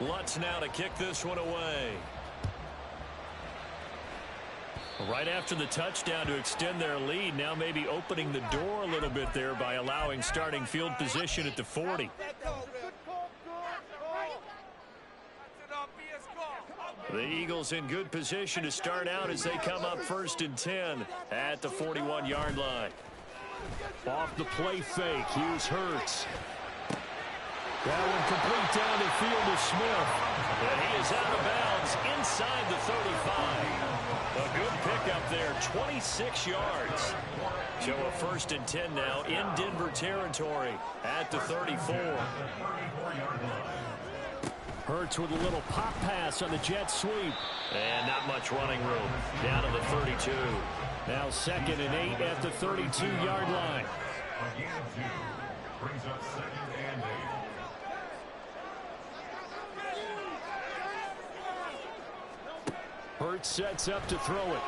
Lutz now to kick this one away. Right after the touchdown to extend their lead, now maybe opening the door a little bit there by allowing starting field position at the 40. The Eagles in good position to start out as they come up 1st and 10 at the 41-yard line. Off the play fake, here's Hurts. That one complete down the field to Smith. And he is out of bounds inside the 35. A good pickup there, 26 yards. So a 1st and 10 now in Denver territory at the 34. Hurts with a little pop pass on the jet sweep. And not much running room. Down to the 32. Now 2nd and 8 at the 32-yard line. Brings up 2nd and 8. Hurts sets up to throw it.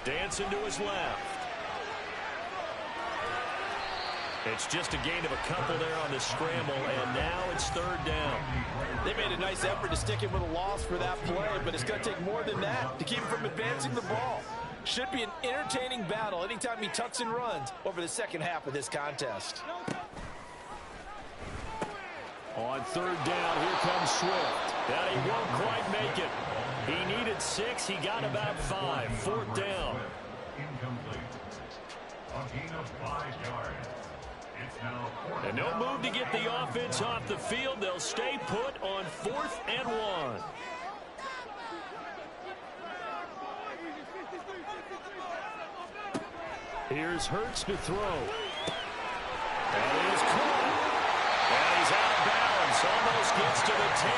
Dancing to his left. It's just a gain of a couple there on the scramble, and now it's 3rd down. They made a nice effort to stick him with a loss for that play, but it's going to take more than that to keep him from advancing the ball. Should be an entertaining battle anytime he tucks and runs over the second half of this contest. On 3rd down, here comes Swift. That he won't quite make it. He needed 6. He got about 5. 4th down. Incomplete. A gain of 5 yards. And no move to get the offense off the field. They'll stay put on 4th and 1. Here's Hurts to throw. That is caught. And he's out of bounds. Almost gets to the 10.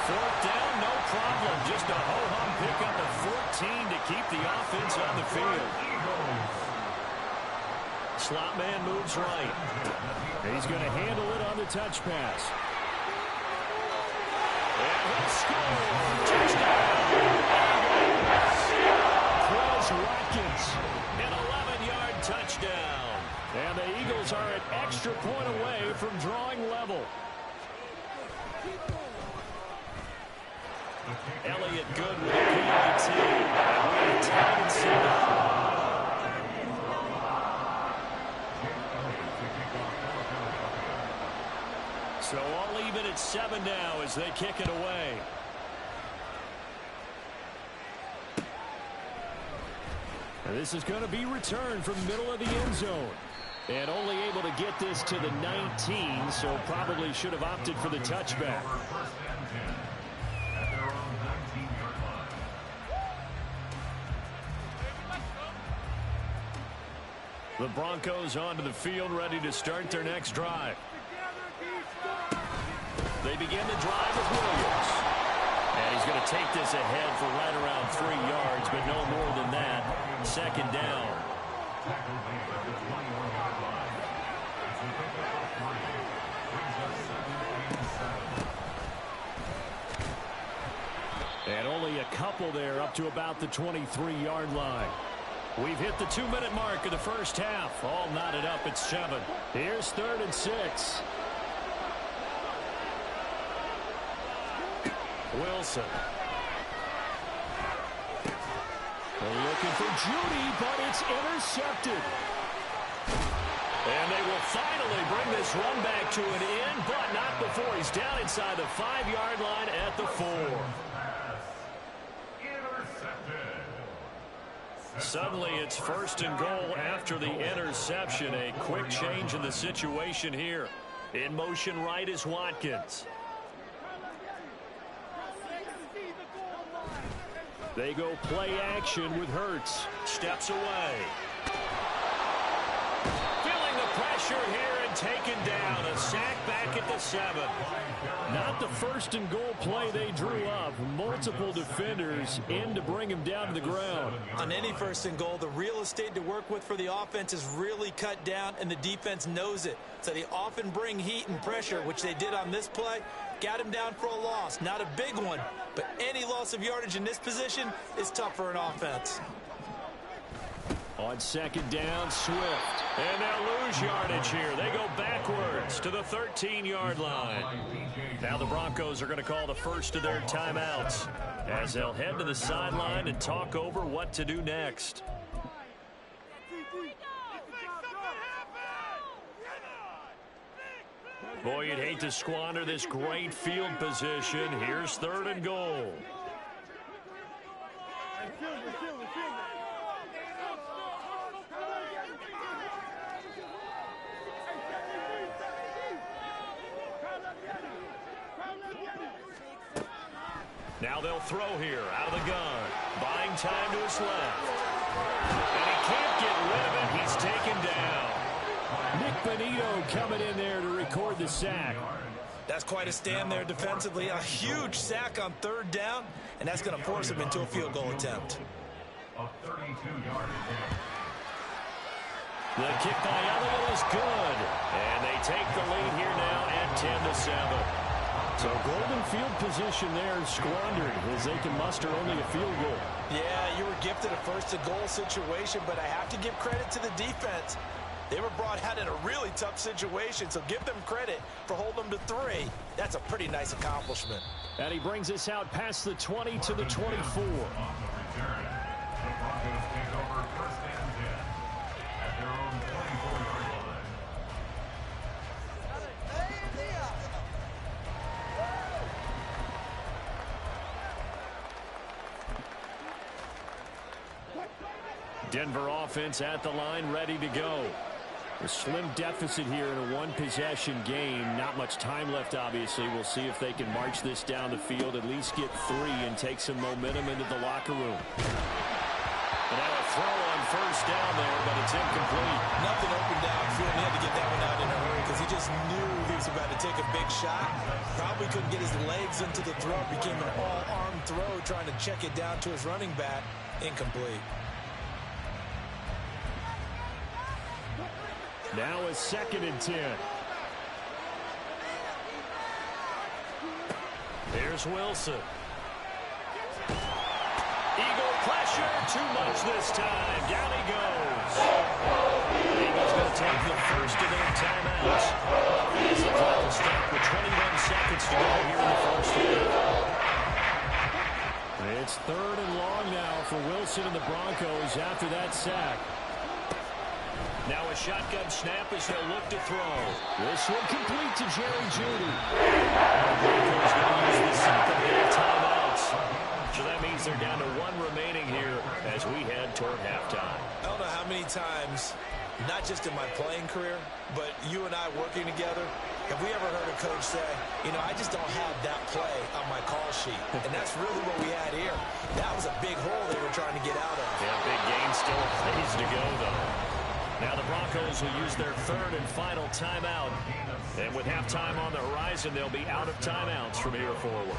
4th down, no problem. Just a ho-hum pickup of 14 to keep the offense on the field. Slot man moves right. He's going to handle it on the touch pass. And he'll score. Touchdown. Throws Watkins. An 11-yard touchdown. And the Eagles are an extra point away from drawing level. Elliott good with a PAT. And we're tied and set up. So all even at 7 now as they kick it away. And this is going to be returned from the middle of the end zone. And only able to get this to the 19, so probably should have opted for the touchback. The Broncos onto the field, ready to start their next drive. They begin the drive with Williams. And he's going to take this ahead for right around 3 yards, but no more than that. 2nd down. And only a couple there up to about the 23-yard line. We've hit the 2-minute mark of the first half. All knotted up at 7. Here's 3rd and 6. Wilson. They're looking for Judy, but it's intercepted. And they will finally bring this run back to an end, but not before he's down inside the 5-yard line at the 4. Suddenly it's 1st and goal after the interception. A quick change in the situation here. In motion right is Watkins. They go play action with Hurts. Steps away. Feeling the pressure here and taken down. A sack back at the 7. Not the 1st and goal play they drew up. Multiple defenders in to bring him down to the ground. On any 1st and goal, the real estate to work with for the offense is really cut down, and the defense knows it. So they often bring heat and pressure, which they did on this play. Got him down for a loss. Not a big one, but any loss of yardage in this position is tough for an offense. On second down, Swift. And they'll lose yardage here. They go backwards to the 13-yard line. Now the Broncos are going to call the first of their timeouts as they'll head to the sideline and talk over what to do next. Boy, you'd hate to squander this great field position. Here's 3rd and goal. Now they'll throw here out of the gun. Buying time to his left. And he can't get rid of it. He's taken down. Nick Benito coming in there to record the sack. That's quite a stand there defensively. A huge sack on 3rd down, and that's going to force him into a field goal attempt. The kick by Elliott is good. And they take the lead here now at 10-7. So golden field position there squandered as they can muster only a field goal. Yeah, you were gifted a first-to-goal situation, but I have to give credit to the defense. They were brought out in a really tough situation, so give them credit for holding them to 3. That's a pretty nice accomplishment. And he brings us out past the 20 to the 24. Denver offense at the line, ready to go. A slim deficit here in a one-possession game. Not much time left, obviously. We'll see if they can march this down the field, at least get 3 and take some momentum into the locker room. And now a throw on 1st down there, but it's incomplete. Nothing open downfield. He had to get that one out in a hurry because he just knew he was about to take a big shot. Probably couldn't get his legs into the throw. Became an all-arm throw, trying to check it down to his running back. Incomplete. Now a 2nd and 10. Here's Wilson. Eagle pressure, too much this time. Down he goes. The Eagles going to take the first of their timeouts as the clock will stop with 21 seconds to go here in the first half. It's 3rd and long now for Wilson and the Broncos after that sack. Now a shotgun snap as they'll look to throw. This one complete to Jerry Jeudy. The Broncos going to use the second half timeouts. So that means they're down to 1 remaining here as we head toward halftime. I don't know how many times, not just in my playing career, but you and I working together, have we ever heard a coach say, you know, I just don't have that play on my call sheet. And that's really what we had here. That was a big hole they were trying to get out of. Yeah, big gain still a ways to go, though. Now the Broncos will use their 3rd and final timeout. And with halftime on the horizon, they'll be out of timeouts from here forward.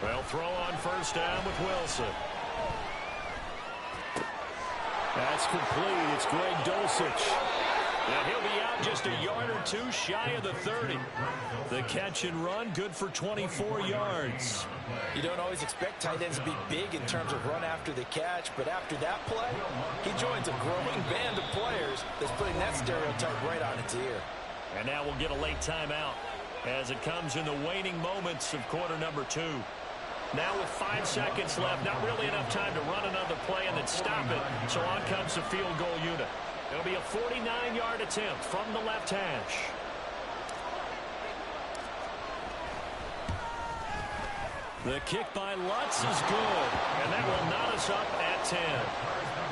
Well, throw on 1st down with Wilson. That's complete. It's Greg Dulcich. And he'll be out just a yard or 2 shy of the 30. The catch and run, good for 24 yards. You don't always expect tight ends to be big in terms of run after the catch, but after that play, he joins a growing band of players that's putting that stereotype right on its ear. And now we'll get a late timeout as it comes in the waning moments of quarter number 2. Now with 5 seconds left, not really enough time to run another play and then stop it. So on comes the field goal unit. It'll be a 49-yard attempt from the left hash. The kick by Lutz is good, and that will knot us up at 10.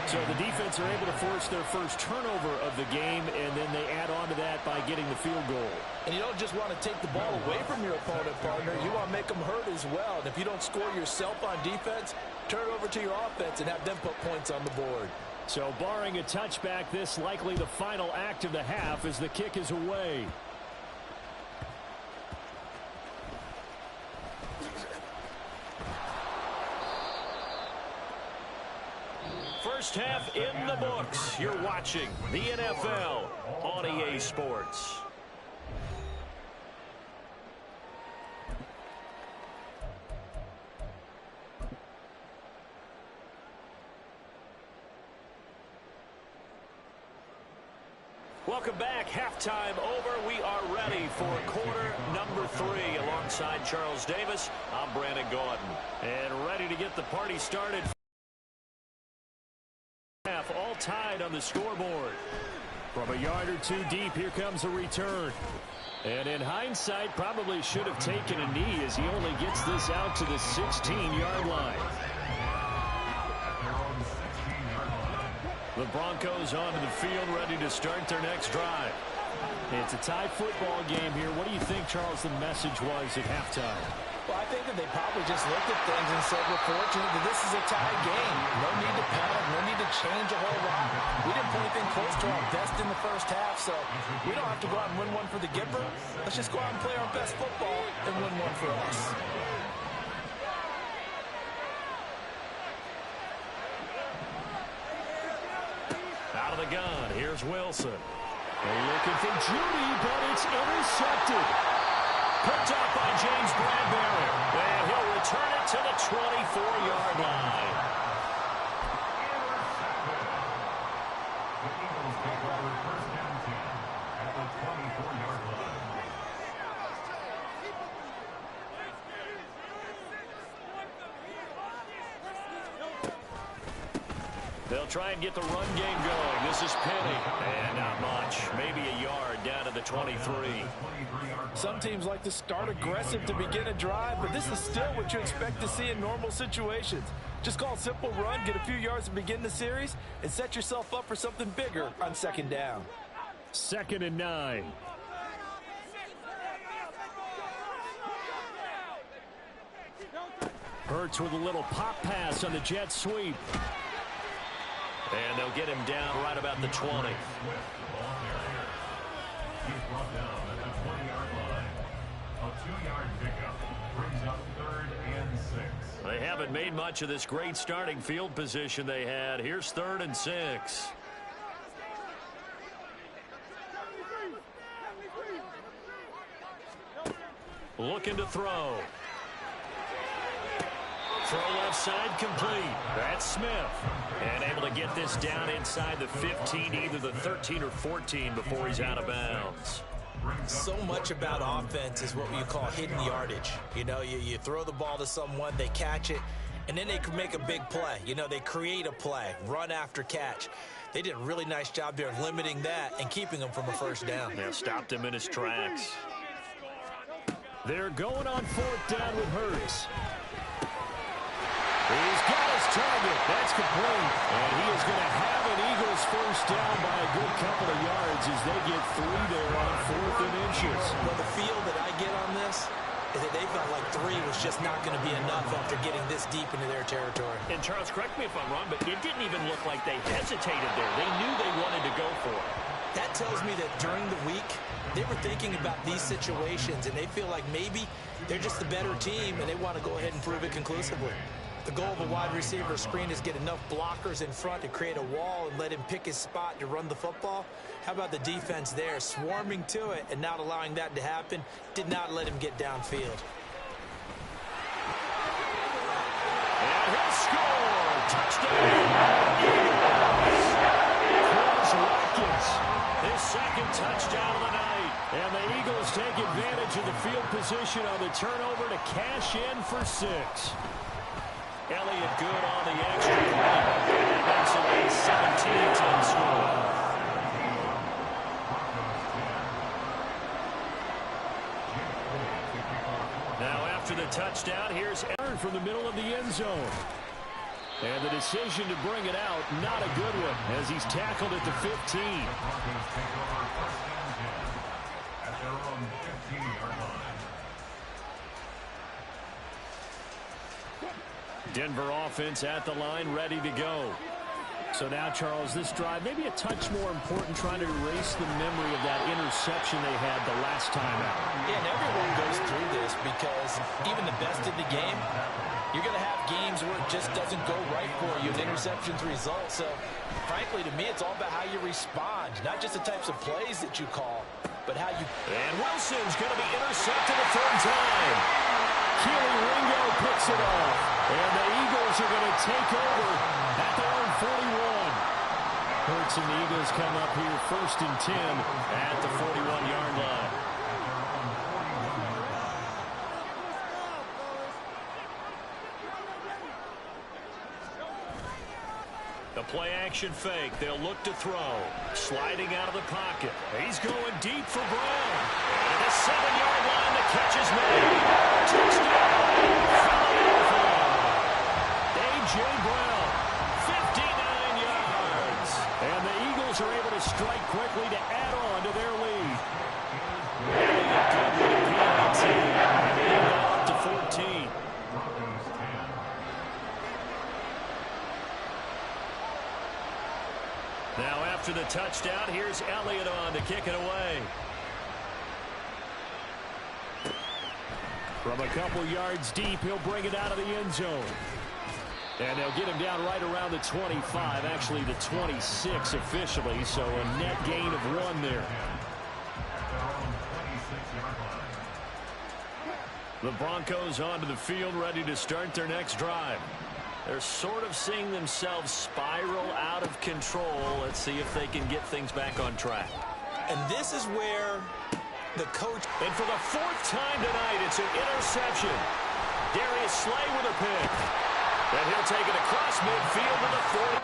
So the defense are able to force their first turnover of the game, and then they add on to that by getting the field goal. And you don't just want to take the ball away from your opponent, partner. You want to make them hurt as well. And if you don't score yourself on defense, turn it over to your offense and have them put points on the board. So barring a touchback, this likely the final act of the half as the kick is away. First half in the books. You're watching the NFL on EA Sports. Welcome back. Halftime over. We are ready for quarter number 3. Alongside Charles Davis, I'm Brandon Gordon. And ready to get the party started. All tied on the scoreboard. From a yard or two deep, here comes a return. And in hindsight, probably should have taken a knee as he only gets this out to the 16-yard line. The Broncos onto the field, ready to start their next drive. It's a tie football game here. What do you think, Charles, the message was at halftime? Well, I think that they probably just looked at things and said, we're fortunate that this is a tie game. No need to panic, no need to change a whole lot. We didn't play anything close to our best in the first half, so we don't have to go out and win one for the Gipper. Let's just go out and play our best football and win one for us. Out of the gun, here's Wilson. Looking for Judy, but it's intercepted. Picked up by James Bradbury. And he'll return it to the 24-yard line. They'll try and get the run game going. This is Penny. And not much. Maybe a yard down to the 23. Some teams like to start aggressive to begin a drive, but this is still what you expect to see in normal situations. Just call a simple run, get a few yards to begin the series, and set yourself up for something bigger on second down. 2nd and 9. Hurts with a little pop pass on the jet sweep. And they'll get him down right about the 20. They haven't made much of this great starting field position they had. Here's 3rd and 6. Looking to throw. Throw left side complete. That's Smith. And able to get this down inside the 15, either the 13 or 14 before he's out of bounds. So much about offense is what you call hidden yardage. You know, you throw the ball to someone, they catch it, and then they can make a big play. You know, they create a play, run after catch. They did a really nice job there of limiting that and keeping him from a first down. Yeah, stopped him in his tracks. They're going on 4th down with Hurts. He's got his target. That's complete. And he is going to have an Eagles first down by a good couple of yards as they get 3 there on 4th and inches. Well, the feel that I get on this is that they felt like 3 was just not going to be enough after getting this deep into their territory. And Charles, correct me if I'm wrong, but it didn't even look like they hesitated there. They knew they wanted to go for it. That tells me that during the week, they were thinking about these situations, and they feel like maybe they're just the better team, and they want to go ahead and prove it conclusively. The goal of a wide receiver screen is get enough blockers in front to create a wall and let him pick his spot to run the football. How about the defense there, swarming to it and not allowing that to happen? Did not let him get downfield. And he'll score! Touchdown! Chris Watkins, his 2nd touchdown of the night. And the Eagles take advantage of the field position on the turnover to cash in for 6. Elliott good on the extra point. That makes it a 17-10 score. Now after the touchdown, here's Aaron from the middle of the end zone. And the decision to bring it out, not a good one, as he's tackled at the 15. Denver offense at the line, ready to go. So now, Charles, this drive maybe a touch more important, trying to erase the memory of that interception they had the last time out. Yeah, and everyone goes through this because even the best in the game, you're going to have games where it just doesn't go right for you, and interceptions result. So, frankly, to me, it's all about how you respond, not just the types of plays that you call, but how you... And Wilson's going to be intercepted a third time. Keely Ringo picks it off. And the Eagles are going to take over at their own 41. Hurts and the Eagles come up here 1st and 10 at the 41-yard line. The play-action fake. They'll look to throw. Sliding out of the pocket. He's going deep for Brown. And the 7-yard line, the catch is made. Touchdown, Philadelphia. A.J. Brown, 59 yards. And the Eagles are able to strike quickly to add on to their lead. Elliott good with a PAT. And they go up to 14. Now after the touchdown, here's Elliott on to kick it away. From a couple yards deep, he'll bring it out of the end zone. And they'll get him down right around the 25, actually the 26 officially, so a net gain of 1 there. The Broncos onto the field, ready to start their next drive. They're sort of seeing themselves spiral out of control. Let's see if they can get things back on track. And this is where the coach... And for the 4th time tonight, it's an interception. Darius Slay with a pick. And he'll take it across midfield to the 40.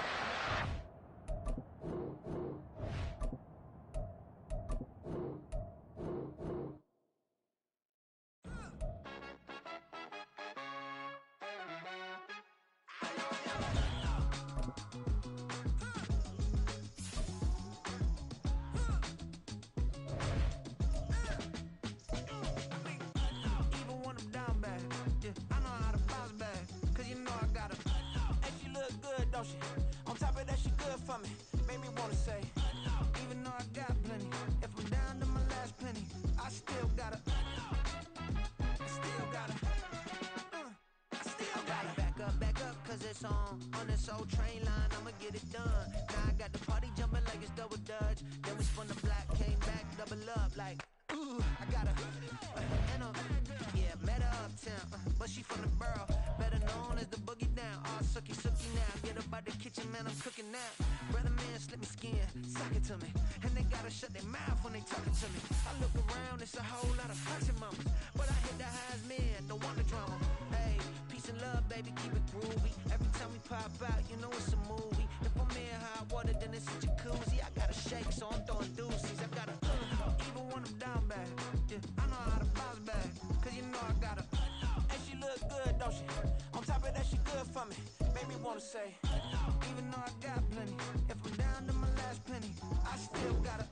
On top of that, she good for me. Made me wanna say, even though I got plenty, if I'm down to my last penny, I still gotta back up, cause it's on this old train line, I'ma get it done. Now I got the party jumping like it's double dutch. Then we spun the block, came back, double up, like, ooh, I got met her uptown, but she from the borough, better known as the boogie down. All sucky now, get up out the kitchen, man, I'm cooking now. Brother man, slip me skin, suck it to me, and they gotta shut their mouth when they talking to me. I look around, it's a whole lot of fucking mamas, but I hit the highs, man, don't want the drama. Hey, peace and love, baby, keep it groovy. Every time we pop out, you know it's a movie. If I'm in hot water, then it's a jacuzzi. I gotta shake, so I'm throwing deuces. I gotta, even when I'm down bad, yeah, I know how to bounce back, cause you know I gotta. And she look good, don't she? On top of that, she good for me. Made me wanna say, even though I got plenty, if I'm down to my last penny, I still gotta,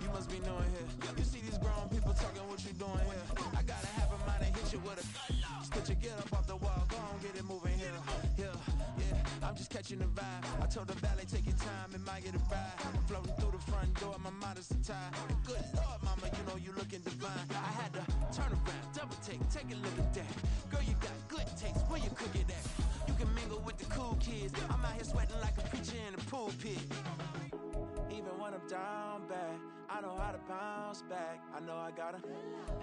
You must be knowing here. You see these grown people talking, what you doing here? I gotta have a mind and hit you with a. Put your get up off the wall, go on, get it moving here. Yeah, I'm just catching the vibe. I told the valet, take your time, it might get a ride. Floating through the front door, my mind is tied. Good Lord, mama, you know you looking divine. I had to turn around, double take a look at that. Girl, you got good taste, where you cook it at? You can mingle with the cool kids. I'm out here sweating like a preacher in a pool pit. Even when I'm down bad, I know how to bounce back. I know I gotta,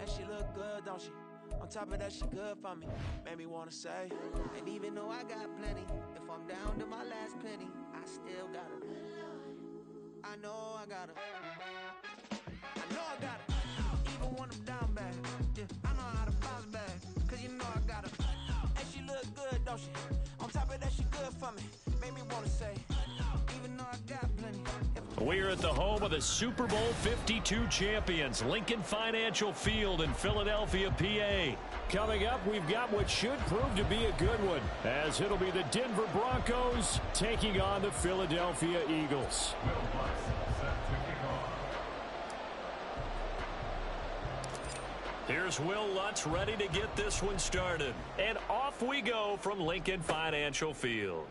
and she look good, don't she? On top of that, she good for me. Made me wanna say, and even though I got plenty, if I'm down to my last penny, I still gotta. I know I gotta. Even when I'm down bad, yeah, I know how to bounce back, cause you know I gotta. And she look good, don't she? On top of that, she good for me. Made me wanna say, even though I got plenty. We're at the home of the Super Bowl 52 champions, Lincoln Financial Field in Philadelphia, PA. Coming up, we've got what should prove to be a good one, as it'll be the Denver Broncos taking on the Philadelphia Eagles. Here's Will Lutz ready to get this one started. And off we go from Lincoln Financial Field.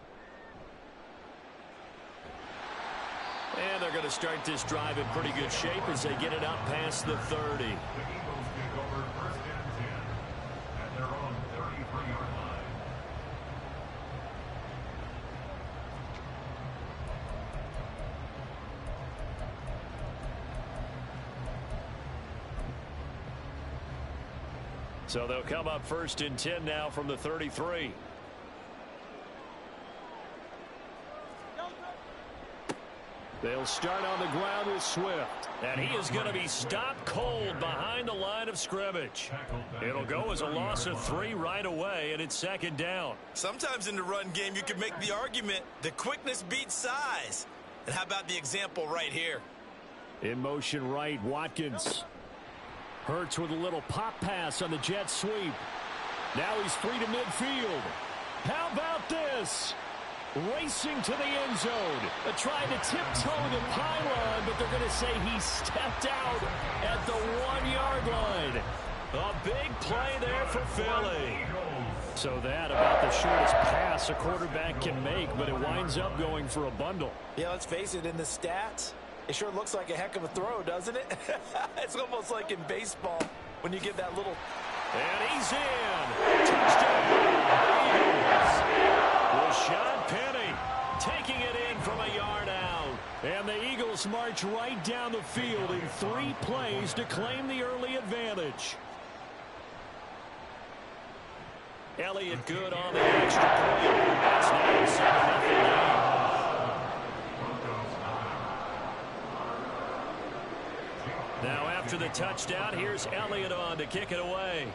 And they're going to start this drive in pretty good shape as they get it up past the 30. So they'll come up first and 10 now from the 33. They'll start on the ground with Swift. And he is going to be stopped cold behind the line of scrimmage. It'll go as a loss of 3 right away, and it's second down. Sometimes in the run game, you can make the argument that quickness beats size. And how about the example right here? In motion right, Watkins. Hurts with a little pop pass on the jet sweep. Now he's free to midfield. How about this? Racing to the end zone. Trying to tiptoe the pylon, but they're going to say he stepped out at the 1-yard line. A big play there for Philly. So that about the shortest pass a quarterback can make, but it winds up going for a bundle. Yeah, let's face it, in the stats, it sure looks like a heck of a throw, doesn't it? It's almost like in baseball when you get that little... And he's in. Touchdown. Rashad Penny taking it in from a yard out. And the Eagles march right down the field in 3 plays to claim the early advantage. Elliott good on the extra point. That's now a 7-0 game. Now after the touchdown, here's Elliott on to kick it away.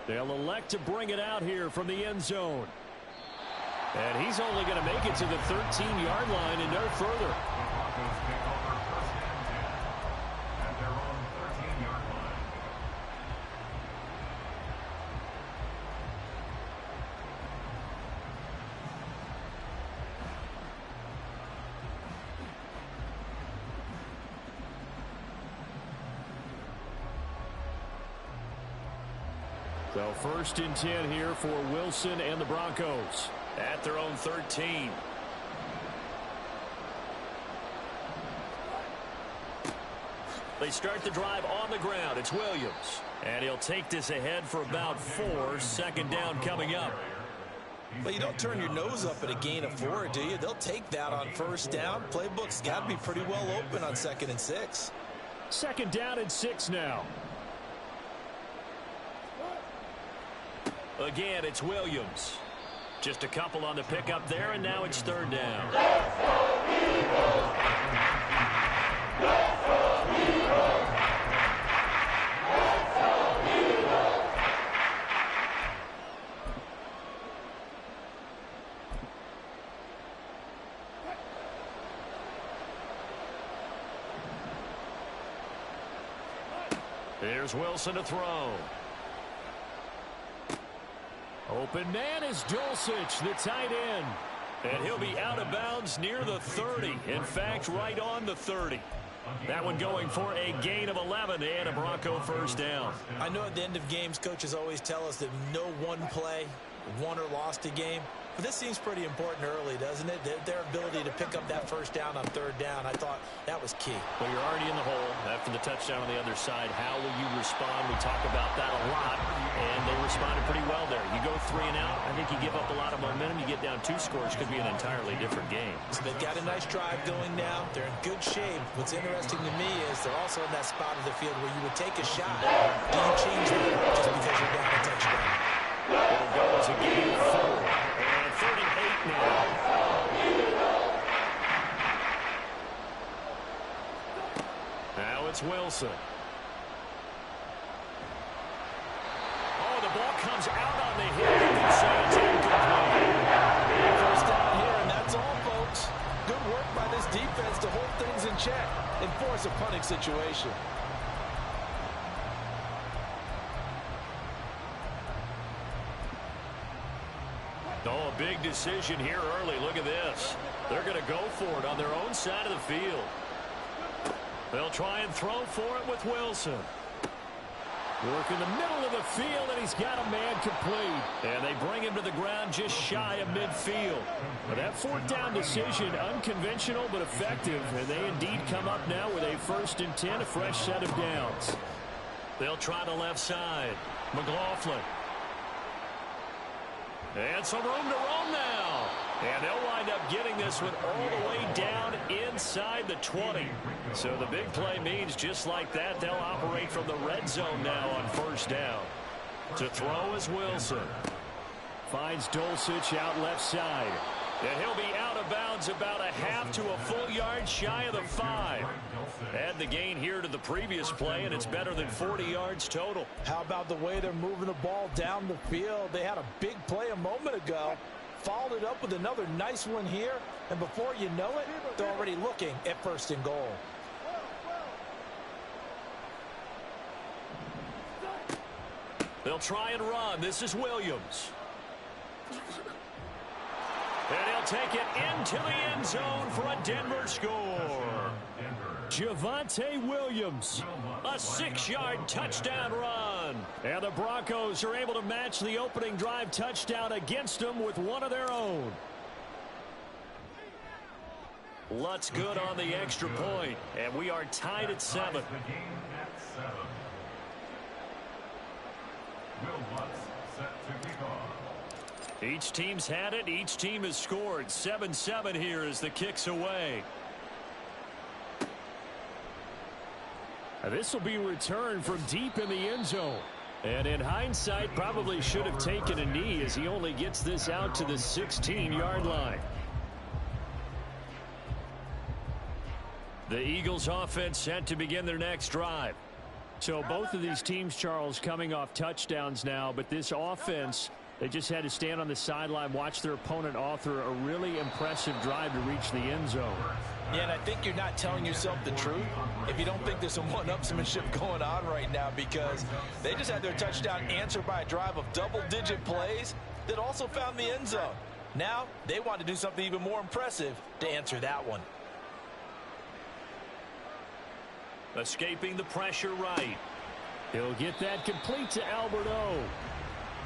They'll elect to bring it out here from the end zone. And he's only going to make it to the 13-yard line and no further. So first and 10 here for Wilson and the Broncos at their own 13. They start the drive on the ground. It's Williams. And he'll take this ahead for about 4. Second down coming up. But you don't turn your nose up at a gain of 4, do you? They'll take that on first down. Playbook's got to be pretty well open on 2nd and 6. Second down and 6 now. Again, it's Williams. Just a couple on the pickup there, and now it's 3rd down. Here's Wilson to throw. Open man is Dulcich, the tight end. And he'll be out of bounds near the 30. In fact, right on the 30. That one going for a gain of 11 and a Bronco first down. I know at the end of games, coaches always tell us that no one play won or lost a game. But this seems pretty important early, doesn't it? Their ability to pick up that first down on 3rd down, I thought that was key. Well, you're already in the hole after the touchdown on the other side. How will you respond? We talk about that a lot, and they responded pretty well there. You go 3 and out, I think you give up a lot of momentum. You get down 2 scores, could be an entirely different game. So they've got a nice drive going now. They're in good shape. What's interesting to me is they're also in that spot of the field where you would take a shot. Do you change that up just because you're down a touchdown? It'll go as a gain of 4. And 38 now. Now it's Wilson. Oh, the ball comes out on the hit. You can say it's incomplete. First check and force a punting situation. Oh, a big decision here early. Look at this. They're going to go for it on their own side of the field. They'll try and throw for it with Wilson. Work in the middle of the field, and he's got a man complete. And they bring him to the ground just shy of midfield. But that fourth down decision, unconventional but effective. And they indeed come up now with a 1st and 10, a fresh set of downs. They'll try the left side. McLaughlin. And some room to roam now. And they'll wind up getting this one all the way down inside the 20. So the big play means just like that, they'll operate from the red zone now on 1st down. To throw is Wilson. Finds Dulcich out left side. And he'll be out of bounds about a half to a full yard shy of the 5. Add the gain here to the previous play, and it's better than 40 yards total. How about the way they're moving the ball down the field? They had a big play a moment ago. Followed it up with another nice one here. And before you know it, they're already looking at 1st and goal. They'll try and run. This is Williams. And he'll take it into the end zone for a Denver score. Javonte Williams, a 6-yard touchdown run. And the Broncos are able to match the opening drive touchdown against them with one of their own. Lutz good on the extra point, and we are tied at 7. Each team's had it. Each team has scored. 7-7 here as the kick's away. This will be returned from deep in the end zone. And in hindsight, probably should have taken a knee as he only gets this out to the 16-yard line. The Eagles offense set to begin their next drive. So both of these teams, Charles, coming off touchdowns now, but this offense, they just had to stand on the sideline, watch their opponent author a really impressive drive to reach the end zone. Yeah, and I think you're not telling yourself the truth if you don't think there's some one-upsmanship going on right now, because they just had their touchdown answered by a drive of double-digit plays that also found the end zone. Now they want to do something even more impressive to answer that one. Escaping the pressure right. He'll get that complete to Alberto.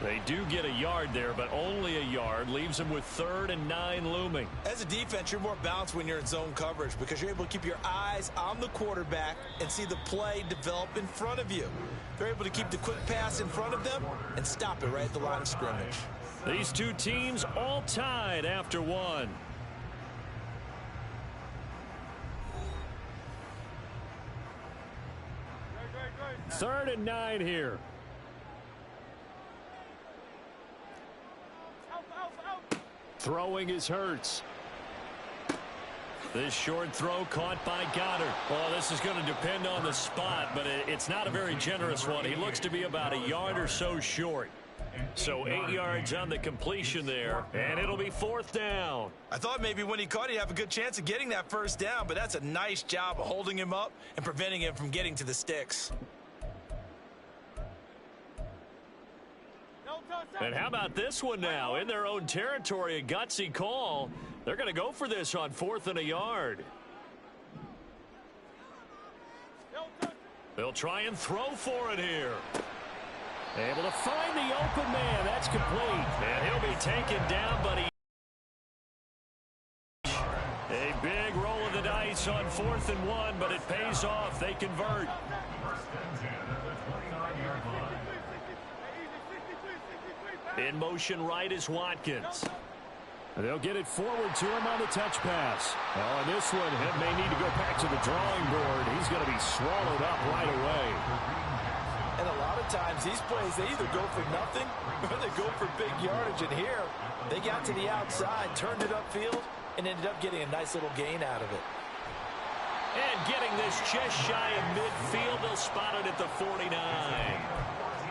They do get a yard there, but only a yard. Leaves them with 3rd and 9 looming. As a defense, you're more balanced when you're in zone coverage because you're able to keep your eyes on the quarterback and see the play develop in front of you. They're able to keep the quick pass in front of them and stop it right at the line of scrimmage. These two teams all tied after 1. Third and 9 here. Throwing is Hurts. This short throw caught by Goddard. Well, this is going to depend on the spot, but it's not a very generous one. He looks to be about a yard or so short. So 8 yards on the completion there, and it'll be 4th down. I thought maybe when he caught, he'd have a good chance of getting that 1st down, but that's a nice job of holding him up and preventing him from getting to the sticks. And how about this one now? In their own territory, a gutsy call. They're going to go for this on 4th and a yard. They'll try and throw for it here. Able to find the open man. That's complete. And he'll be taken down, but a big roll of the dice on 4th and 1, but it pays off. They convert. In motion right is Watkins. They'll get it forward to him on the touch pass. Well, on this one, he may need to go back to the drawing board. He's going to be swallowed up right away. And a lot of times, these plays, they either go for nothing or they go for big yardage. And here, they got to the outside, turned it upfield, and ended up getting a nice little gain out of it. And getting this just shy of midfield, they'll spot it at the 49.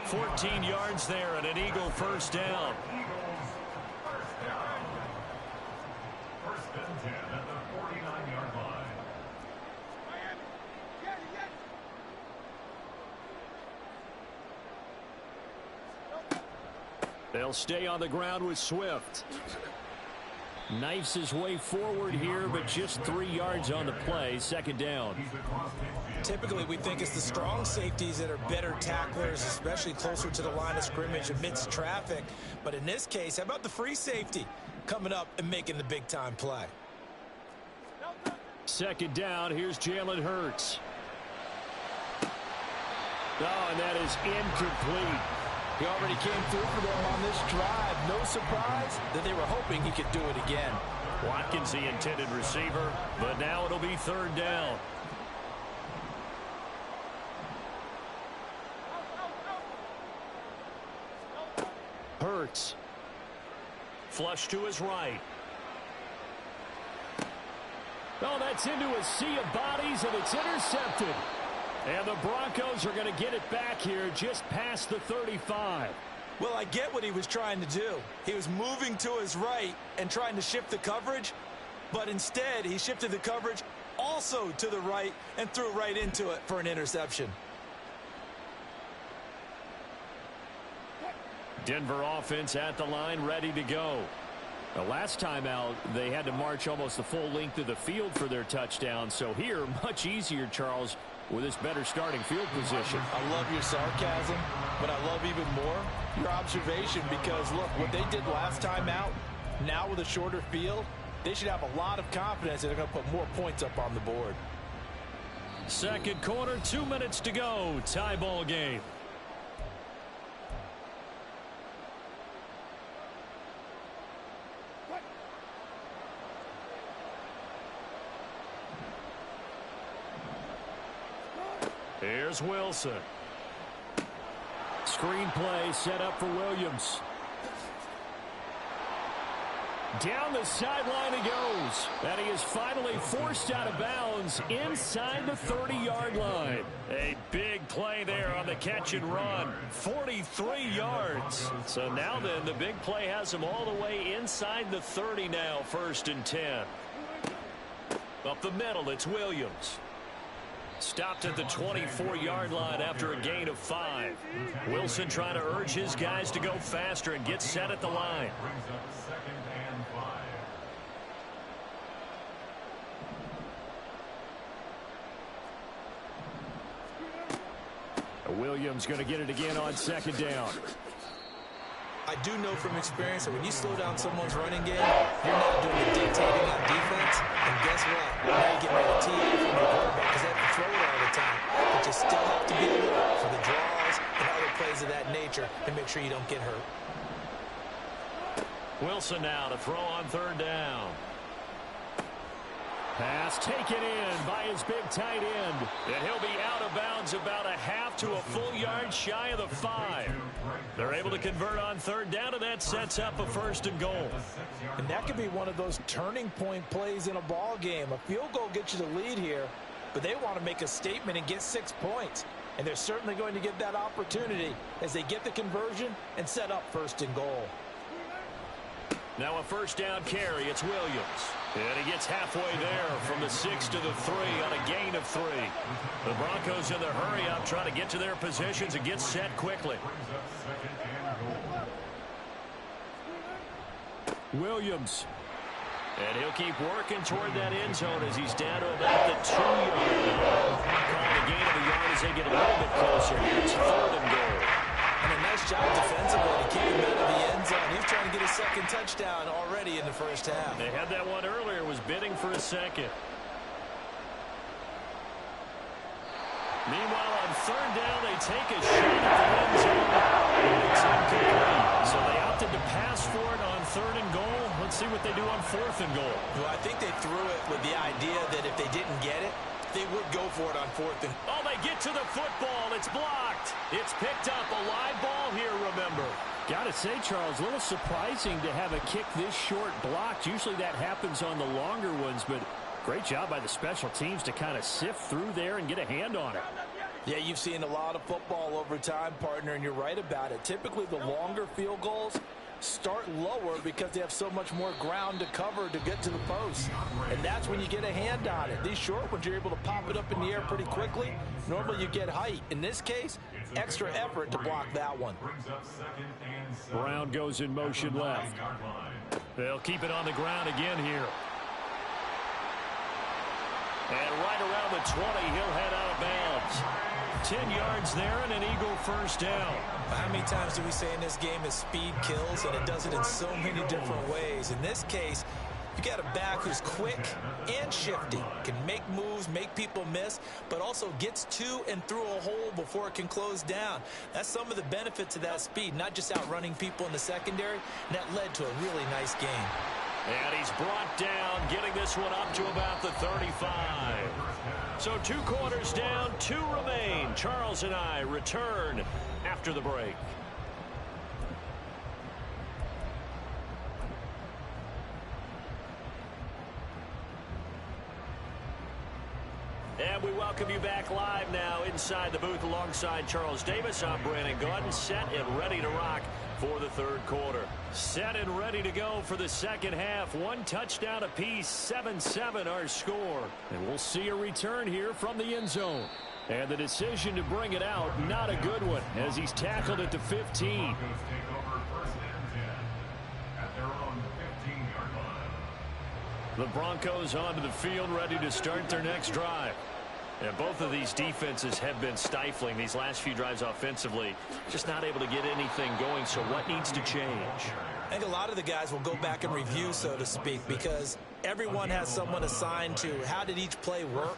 14 yards there and an Eagle 1st down. They'll stay on the ground with Swift. Knifes his way forward here, but just 3 yards on the play. Second down. Typically, we think it's the strong safeties that are better tacklers, especially closer to the line of scrimmage amidst traffic. But in this case, how about the free safety coming up and making the big-time play? Second down, here's Jalen Hurts. Oh, and that is incomplete. He already came through for them on this drive. No surprise that they were hoping he could do it again. Watkins, the intended receiver, but now it'll be third down. Hurts. Flush to his right. Oh, that's into a sea of bodies, and it's intercepted. And the Broncos are going to get it back here just past the 35. Well, I get what he was trying to do. He was moving to his right and trying to shift the coverage, but instead he shifted the coverage also to the right and threw right into it for an interception. Denver offense at the line, ready to go. The last time out, they had to march almost the full length of the field for their touchdown. So here, much easier, Charles, with this better starting field position. I love your sarcasm, but I love even more your observation because, look, what they did last time out, now with a shorter field, they should have a lot of confidence that they're going to put more points up on the board. Second quarter, 2 minutes to go. Tie ball game. Here's Wilson. Screenplay set up for Williams. Down the sideline he goes. And he is finally forced out of bounds inside the 30-yard line. A big play there on the catch and run. 43 yards. So now then, the big play has him all the way inside the 30 now, 1st and 10. Up the middle, it's Williams. Stopped at the 24-yard line after a gain of 5. Wilson trying to urge his guys to go faster and get set at the line. Williams going to get it again on second down. I do know from experience that when you slow down someone's running game, you're not doing the dictating on defense. And guess what? Now you get ready to tee off from your quarterback because they have to throw it all the time. But you still have to be alert for the draws and other plays of that nature and make sure you don't get hurt. Wilson now to throw on third down. Pass taken in by his big tight end. And he'll be out of bounds about a half to a full yard shy of the 5. They're able to convert on third down, and that sets up a 1st and goal. And that could be one of those turning point plays in a ball game. A field goal gets you the lead here, but they want to make a statement and get 6 points. And they're certainly going to get that opportunity as they get the conversion and set up 1st and goal. Now a 1st down carry. It's Williams. And he gets halfway there from the 6 to the 3 on a gain of 3. The Broncos in the hurry up trying to get to their positions and get set quickly. Williams. And he'll keep working toward that end zone as he's down to about the 2-yard line. Calling a gain of a yard as they get a little bit closer. It's 3rd and goal. And a nice job defensively to keep him out of the end zone. He's trying to get his 2nd touchdown already in the 1st half. They had that one earlier, was bidding for a 2nd. Meanwhile, on 3rd down, they take a shot at the end zone. And it's incomplete. So they opted to pass for it on 3rd and goal. Let's see what they do on 4th and goal. Well, I think they threw it with the idea that if they didn't get it, they would go for it on 4th and... Oh, they get to the football. It's blocked. It's picked up. A live ball here, remember. Got to say, Charles, a little surprising to have a kick this short blocked. Usually that happens on the longer ones, but great job by the special teams to kind of sift through there and get a hand on it. Yeah, you've seen a lot of football over time, partner, and you're right about it. Typically, the longer field goals start lower because they have so much more ground to cover to get to the post. And that's when you get a hand on it. These short ones, you're able to pop it up in the air pretty quickly. Normally, you get height. In this case, extra effort to block that one. Brown goes in motion left. They'll keep it on the ground again here. And right around the 20, he'll head out of bounds. 10 yards there and an Eagle first down. How many times do we say in this game that speed kills, and it does it in so many different ways? In this case, you got a back who's quick and shifty, can make moves, make people miss, but also gets to and through a hole before it can close down. That's some of the benefits of that speed, not just outrunning people in the secondary, and that led to a really nice game. And he's brought down, getting this one up to about the 35. So 2 quarters down, 2 remain. Charles and I return after the break. And we welcome you back live now inside the booth alongside Charles Davis. I'm Brandon Gordon, set and ready to rock for the third quarter. Set and ready to go for the second half. 1 touchdown apiece, 7-7 our score. And we'll see a return here from the end zone. And the decision to bring it out, not a good one, as he's tackled at the 15. The Broncos onto the field, ready to start their next drive. And both of these defenses have been stifling these last few drives offensively. Just not able to get anything going, so what needs to change? I think a lot of the guys will go back and review, so to speak, because everyone has someone assigned to how did each play work.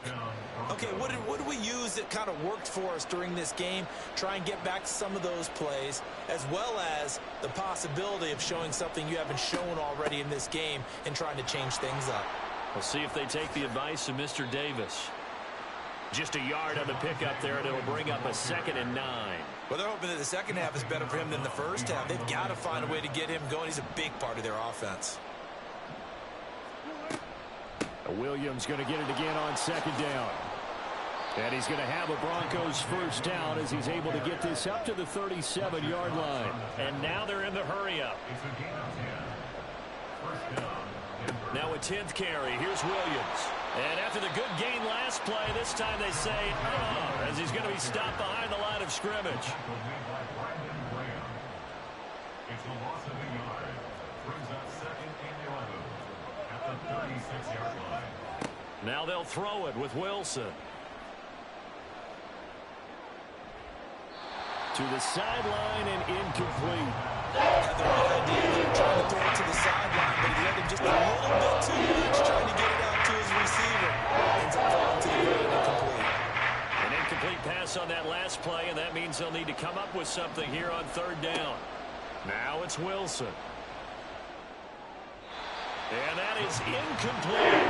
Okay, what did we use that kind of worked for us during this game? Try and get back to some of those plays, as well as the possibility of showing something you haven't shown already in this game and trying to change things up. We'll see if they take the advice of Mr. Davis. Just a yard on the pickup there, and it'll bring up a 2nd and 9. Well, they're hoping that the second half is better for him than the first half. They've got to find a way to get him going. He's a big part of their offense. Williams going to get it again on 2nd down. And he's going to have a Broncos first down as he's able to get this up to the 37-yard line. And now they're in the hurry-up. Now a 10th carry. Here's Williams. And after the good gain last play, this time they say, as he's going to be stopped behind the line of scrimmage. It's a loss of a yard. Brings up 2nd and 11 at the 36-yard line. Now they'll throw it with Wilson. To the sideline and incomplete. Had the right idea there, trying to throw it to the sideline, but he let him just a little bit too much, trying to get it out to his receiver. Ends up falling to the ground incomplete. An incomplete pass on that last play, and that means they'll need to come up with something here on 3rd down. Now it's Wilson. And that is incomplete.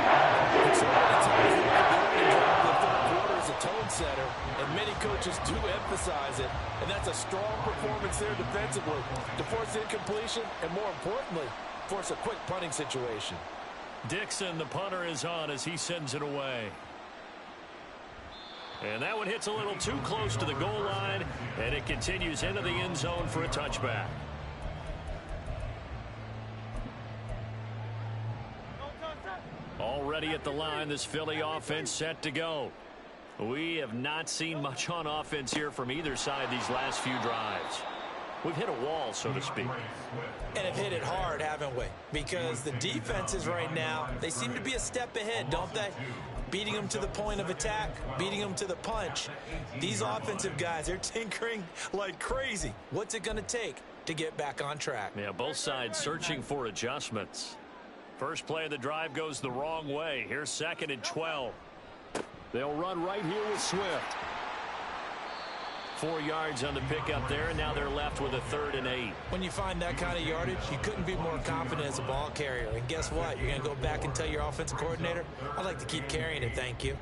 It's already time for the third quarter is a tone setter, and many coaches do emphasize it. And that's a strong performance there defensively to force incompletion and, more importantly, force a quick punting situation. Dixon, the punter, is on as he sends it away. And that one hits a little too close to the goal line, and it continues into the end zone for a touchback. Already at the line, this Philly offense set to go. We have not seen much on offense here from either side these last few drives. We've hit a wall, so to speak. And have hit it hard, haven't we? Because the defenses right now, they seem to be a step ahead, don't they? Beating them to the point of attack, beating them to the punch. These offensive guys, they're tinkering like crazy. What's it going to take to get back on track? Yeah, both sides searching for adjustments. First play of the drive goes the wrong way. Here's 2nd and 12. They'll run right here with Swift. 4 yards on the pickup there, and now they're left with a 3rd and 8. When you find that kind of yardage, you couldn't be more confident as a ball carrier. And guess what? You're going to go back and tell your offensive coordinator, I'd like to keep carrying it, thank you.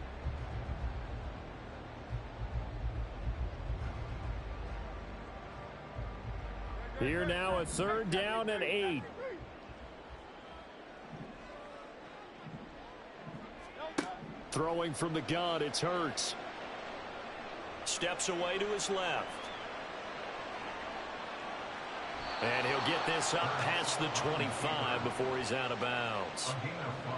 Here now a 3rd down and 8. Throwing from the gun, it's Hurts. Steps away to his left. And he'll get this up past the 25 before he's out of bounds.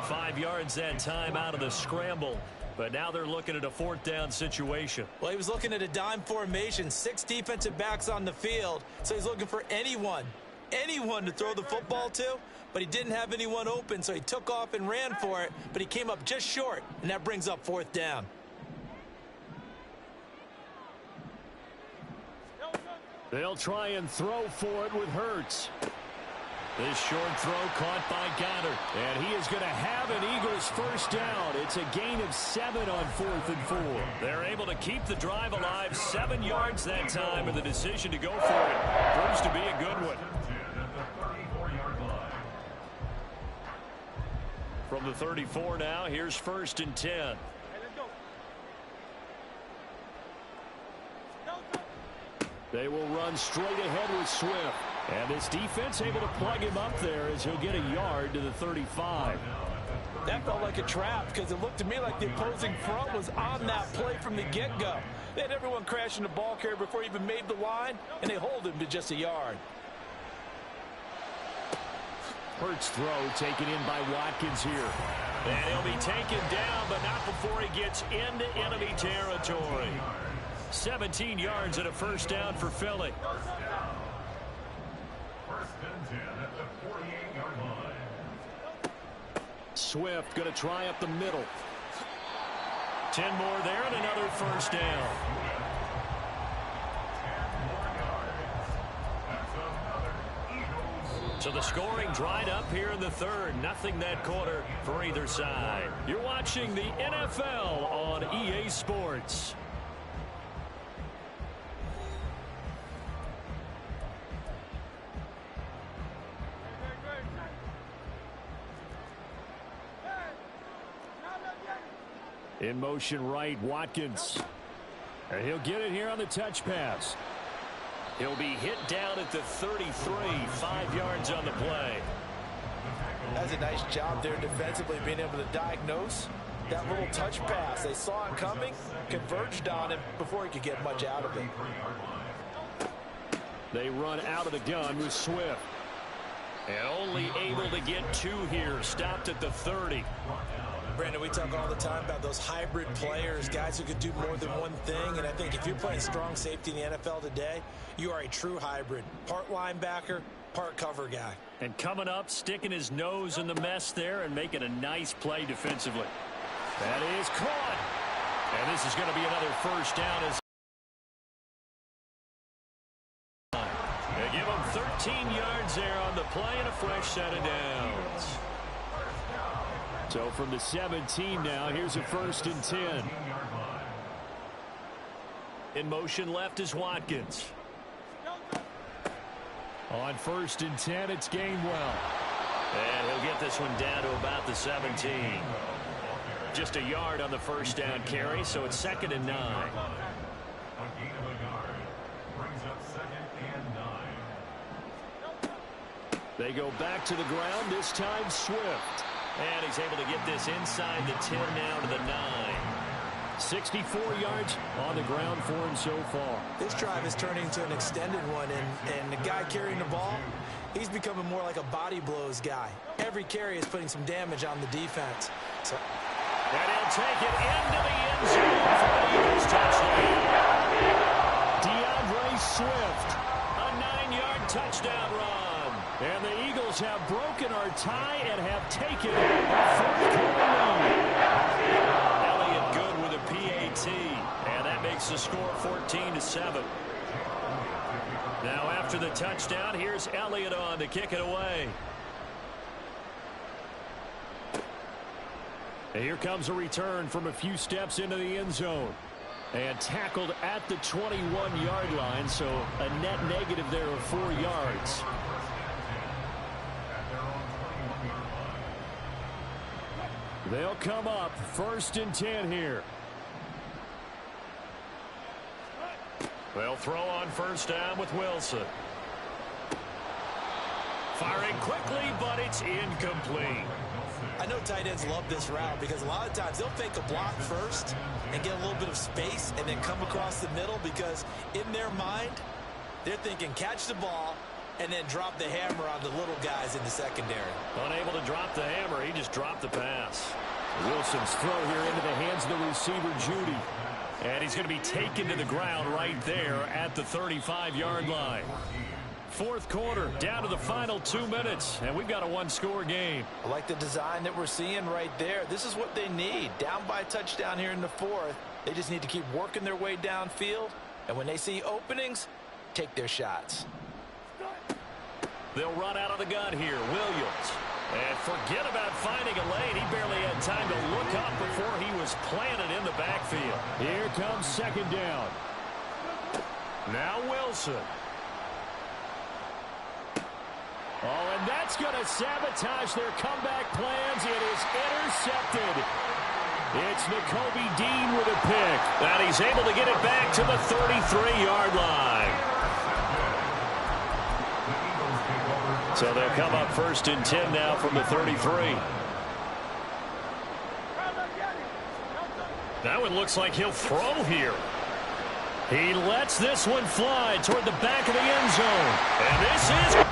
5 yards that time out of the scramble. But now they're looking at a 4th down situation. Well, he was looking at a dime formation, 6 defensive backs on the field, so he's looking for anyone to throw the football to, but he didn't have anyone open, so he took off and ran for it, but he came up just short, and that brings up 4th down. They'll try and throw for it with Hurts. This short throw caught by Goddard. And he is going to have an Eagles first down. It's a gain of 7 on 4th and 4. They're able to keep the drive alive. 7 yards that time, and the decision to go for it proves to be a good one. From the 34 now, here's 1st and 10. They will run straight ahead with Swift. And this defense able to plug him up there as he'll get a yard to the 35. That felt like a trap because it looked to me like the opposing front was on that play from the get-go. They had everyone crashing the ball carrier before he even made the line, and they hold him to just a yard. Hurts throw taken in by Watkins here. And he'll be taken down, but not before he gets into enemy territory. 17 yards and a first down for Philly. Swift going to try up the middle. 10 more there and another first down. So the scoring dried up here in the 3rd. Nothing that quarter for either side. You're watching the NFL on EA Sports. In motion right, Watkins. And he'll get it here on the touch pass. He'll be hit down at the 33, 5 yards on the play. That's a nice job there defensively, being able to diagnose that little touch pass. They saw it coming, converged on him before he could get much out of it. They run out of the gun with Swift. And only able to get 2 here, stopped at the 30. Brandon, we talk all the time about those hybrid players, guys who could do more than one thing, and I think if you're playing strong safety in the NFL today, you are a true hybrid. Part linebacker, part cover guy. And coming up, sticking his nose in the mess there and making a nice play defensively. That is caught. And this is going to be another first down. As they give him 13 yards there on the play and a fresh set of downs. So from the 17 now, here's a 1st and 10. In motion left is Watkins. On 1st and 10, it's Gainwell. And he'll get this one down to about the 17. Just a yard on the first down carry, so it's 2nd and 9. They go back to the ground, this time Swift. And he's able to get this inside the 10 now to the 9. 64 yards on the ground for him so far. This drive is turning into an extended one, and the guy carrying the ball, he's becoming more like a body blows guy. Every carry is putting some damage on the defense. And he'll take it into the end zone for an Eagles touchdown. DeAndre Swift, a 9-yard touchdown run. And the Eagles have broken our tie and have taken a 4th-quarter lead. Elliott good with a PAT, and that makes the score 14-7. Now after the touchdown, here's Elliott on to kick it away. And here comes a return from a few steps into the end zone. And tackled at the 21-yard line, so a net negative there of 4 yards. They'll come up 1st and 10 here. They'll throw on first down with Wilson. Firing quickly, but it's incomplete. I know tight ends love this route because a lot of times they'll fake a block first and get a little bit of space and then come across the middle because in their mind, they're thinking catch the ball and then drop the hammer on the little guys in the secondary. Unable to drop the hammer, he just dropped the pass. Wilson's throw here into the hands of the receiver, Judy. And he's going to be taken to the ground right there at the 35-yard line. Fourth quarter, down to the final 2 minutes, and we've got a one-score game. I like the design that we're seeing right there. This is what they need. Down by a touchdown here in the fourth. They just need to keep working their way downfield, and when they see openings, take their shots. They'll run out of the gun here. Williams. And forget about finding a lane. He barely had time to look up before he was planted in the backfield. Here comes second down. Now Wilson. Oh, and that's going to sabotage their comeback plans. It is intercepted. It's Nakobe Dean with a pick. And he's able to get it back to the 33-yard line. So they'll come up first and 10 now from the 33. That one looks like he'll throw here. He lets this one fly toward the back of the end zone. And this is...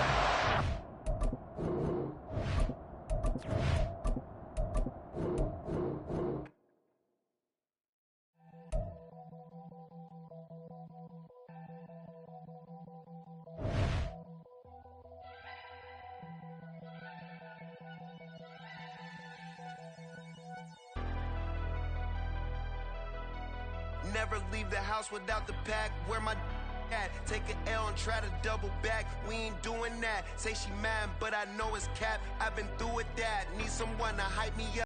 Never leave the house without the pack. Where my at? Take an L and try to double back. We ain't doing that. Say she mad, but I know it's cap. I've been through with that. Need someone to hype me up.